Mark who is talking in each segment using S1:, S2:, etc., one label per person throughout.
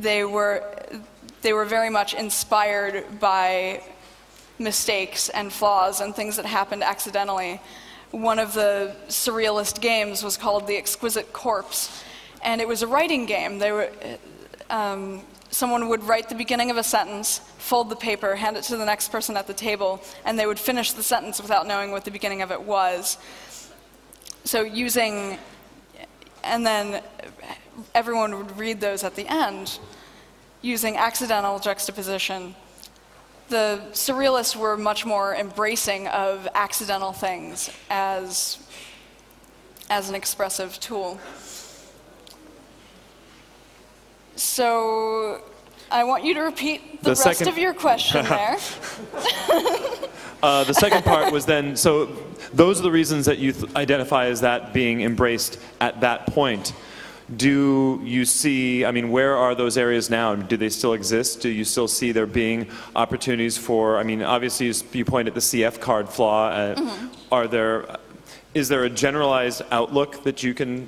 S1: they were very much inspired by mistakes and flaws and things that happened accidentally. One of the surrealist games was called The Exquisite Corpse, and it was a writing game. Someone would write the beginning of a sentence, fold the paper, hand it to the next person at the table, and they would finish the sentence without knowing what the beginning of it was. So and then everyone would read those at the end, using accidental juxtaposition. The surrealists were much more embracing of accidental things as an expressive tool. So I want you to repeat the rest of your question there.
S2: The second part was then, so those are the reasons that you identify as that being embraced at that point. Do you see, I mean, where are those areas now? Do they still exist? Do you still see there being opportunities for, I mean, obviously you point at the CF card flaw. Is there a generalized outlook that you can,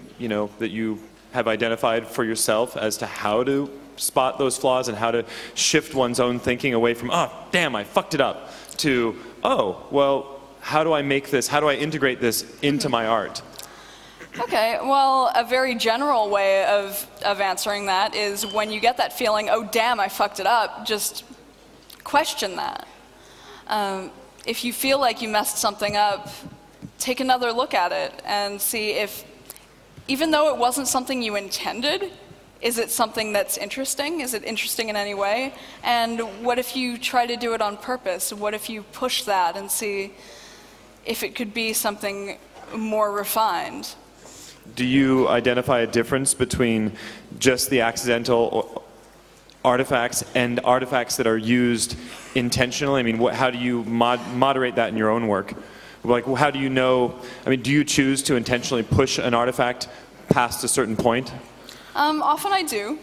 S2: that you have identified for yourself as to how to spot those flaws and how to shift one's own thinking away from, oh, damn, I fucked it up, to, oh, well, how do I integrate this into my art?
S1: Okay, well, a very general way of answering that is when you get that feeling, oh, damn, I fucked it up, just question that. If you feel like you messed something up, take another look at it and see if, even though it wasn't something you intended, is it something that's interesting? Is it interesting in any way? And what if you try to do it on purpose? What if you push that and see if it could be something more refined?
S2: Do you identify a difference between just the accidental artifacts and artifacts that are used intentionally? I mean, how do you moderate that in your own work? Like, how do you know, I mean, do you choose to intentionally push an artifact past a certain point?
S1: Often I do.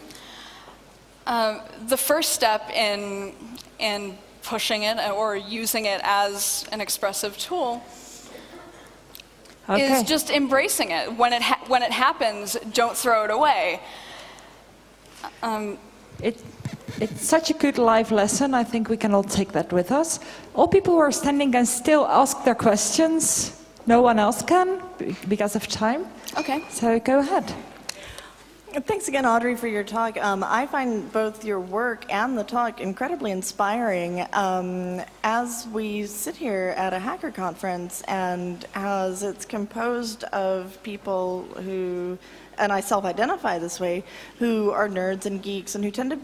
S1: The first step in pushing it or using it as an expressive tool is just embracing it. When it happens, don't throw it away.
S3: It's such a good life lesson. I think we can all take that with us. All people who are standing can still ask their questions. No one else can because of time.
S1: Okay.
S3: So go ahead.
S4: Thanks again, Audrey, for your talk. I find both your work and the talk incredibly inspiring. As we sit here at a hacker conference, and as it's composed of people who, and I self-identify this way, who are nerds and geeks and who tend to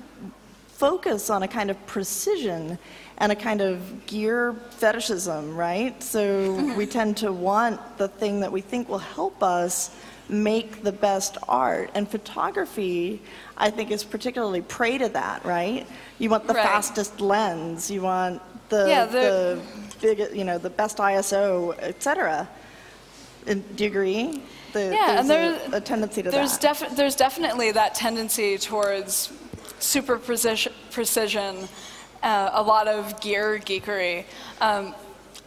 S4: focus on a kind of precision and a kind of gear fetishism, right? So we tend to want the thing that we think will help us make the best art, and photography, I think, is particularly prey to that, right? You want the fastest lens, you want the big, the best ISO, etc. Do you agree? There's a tendency to that.
S1: There's definitely that tendency towards super precision, a lot of gear geekery.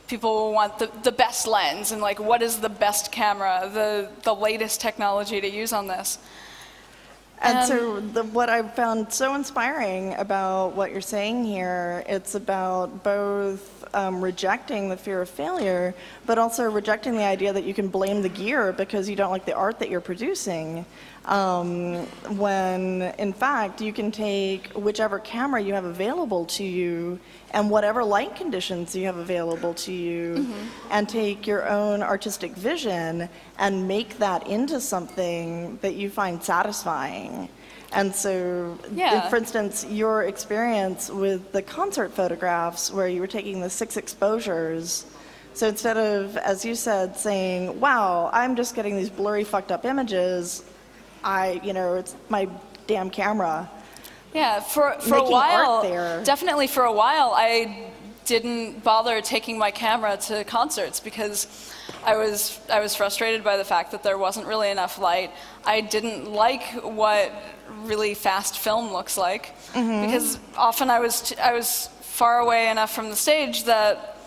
S1: People want the best lens and like, what is the best camera, the latest technology to use on this.
S4: And so what I've found so inspiring about what you're saying here, it's about both rejecting the fear of failure, but also rejecting the idea that you can blame the gear because you don't like the art that you're producing. When in fact you can take whichever camera you have available to you and whatever light conditions you have available to you, and take your own artistic vision and make that into something that you find satisfying. And so, for instance, your experience with the concert photographs where you were taking the 6 exposures, so instead of, as you said, saying, wow, I'm just getting these blurry, fucked up images, it's my damn camera.
S1: Yeah, for a while, definitely for a while, I didn't bother taking my camera to concerts because I was frustrated by the fact that there wasn't really enough light. I didn't like what really fast film looks like because often I was far away enough from the stage that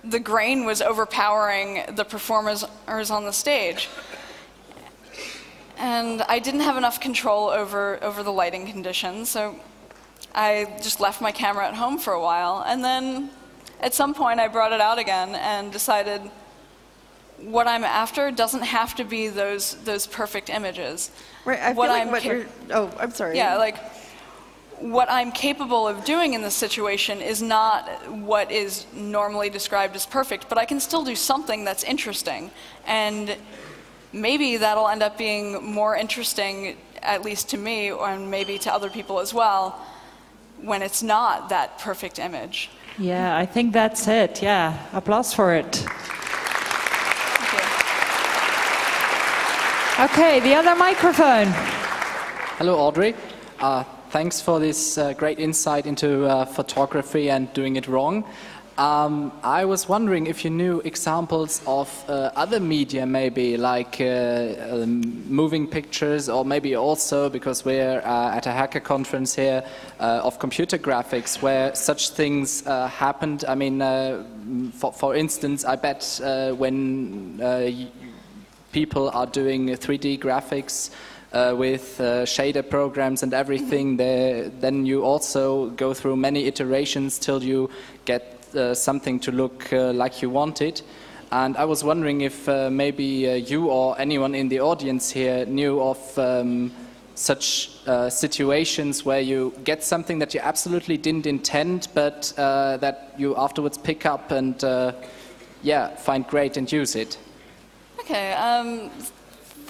S1: the grain was overpowering the performers on the stage. And I didn't have enough control over the lighting conditions, so I just left my camera at home for a while. And then at some point I brought it out again and decided what I'm after doesn't have to be those perfect images.
S4: Right, I feel like what you're... Oh, I'm sorry.
S1: Yeah, like, what I'm capable of doing in this situation is not what is normally described as perfect, but I can still do something that's interesting. And maybe that'll end up being more interesting, at least to me, and maybe to other people as well, when it's not that perfect image.
S3: Yeah, I think that's it. Yeah, applause for it. Okay, the other microphone.
S5: Hello, Audrey. Thanks for this great insight into photography and doing it wrong. I was wondering if you knew examples of other media, maybe like moving pictures, or maybe also, because we're at a hacker conference here, of computer graphics, where such things happened. I mean, for instance, I bet when people are doing 3D graphics with shader programs and everything, then you also go through many iterations till you get something to look like you want it. And I was wondering if maybe you or anyone in the audience here knew of such situations where you get something that you absolutely didn't intend, but that you afterwards pick up and find great and use it.
S1: Okay,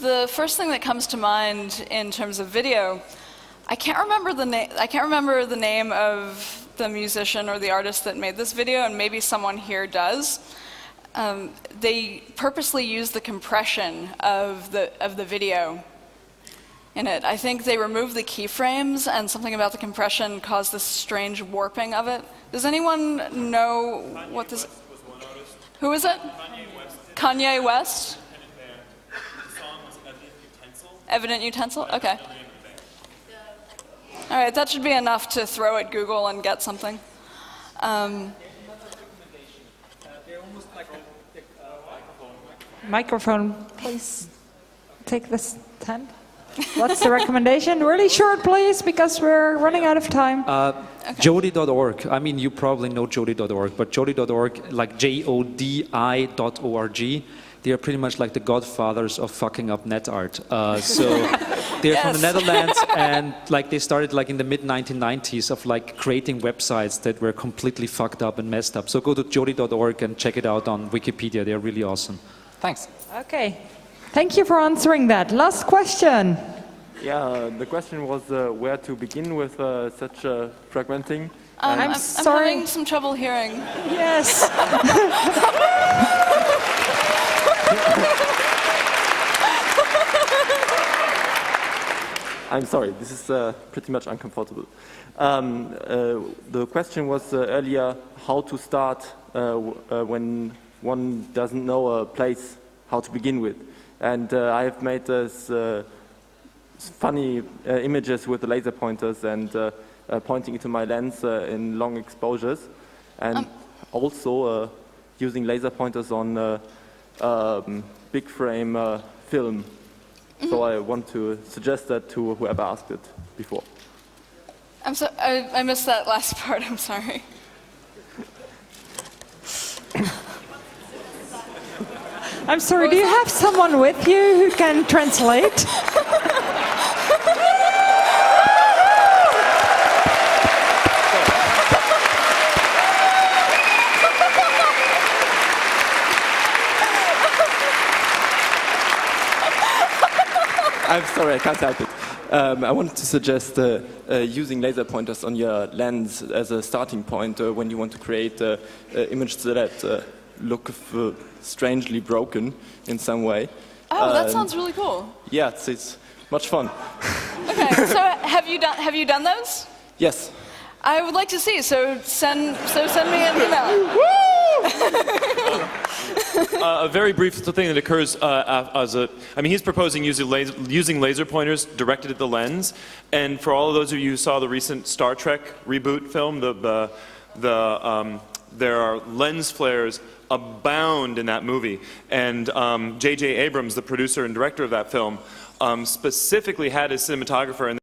S1: the first thing that comes to mind in terms of video, I can't remember the name of the musician or the artist that made this video, and maybe someone here does. They purposely use the compression of the video in it. I think they removed the keyframes, and something about the compression caused this strange warping of it. Does anyone know what this? Who is it? Kanye West. Evident Utensil? Okay. All right, that should be enough to throw at Google and get something.
S3: Microphone, please. Take this stand. What's the recommendation? Really short, please, because we're running out of time.
S1: Okay.
S6: Jodi.org. I mean, you probably know Jodi.org, but Jodi.org, like JODI.org, they are pretty much like the godfathers of fucking up net art. So they're from the Netherlands, and like they started like in the mid-1990s of like creating websites that were completely fucked up and messed up. So go to Jodi.org and check it out on Wikipedia. They're really awesome.
S5: Thanks.
S3: Okay. Thank you for answering that. Last question.
S7: Yeah, the question was where to begin with such fragmenting.
S3: I'm sorry.
S1: I'm having some trouble hearing.
S3: Yes.
S7: I'm sorry, this is pretty much uncomfortable. The question was earlier how to start when one doesn't know a place how to begin with. And I have made this funny images with the laser pointers and pointing into my lens in long exposures, and also using laser pointers on big frame film. So I want to suggest that to whoever asked it before.
S1: I missed that last part, I'm sorry.
S3: I'm sorry, do you have someone with you who can translate?
S7: I'm sorry, I can't help it. I wanted to suggest using laser pointers on your lens as a starting point when you want to create images that look strangely broken in some way.
S1: Oh, that sounds really cool.
S7: Yeah, it's much fun.
S1: Okay, so have you done those?
S7: Yes.
S1: I would like to see. So send me an email.
S2: A very brief thing that occurs he's proposing using laser pointers directed at the lens, and for all of those of you who saw the recent Star Trek reboot film, there are lens flares abound in that movie, and J.J. Abrams, the producer and director of that film, specifically had a cinematographer, and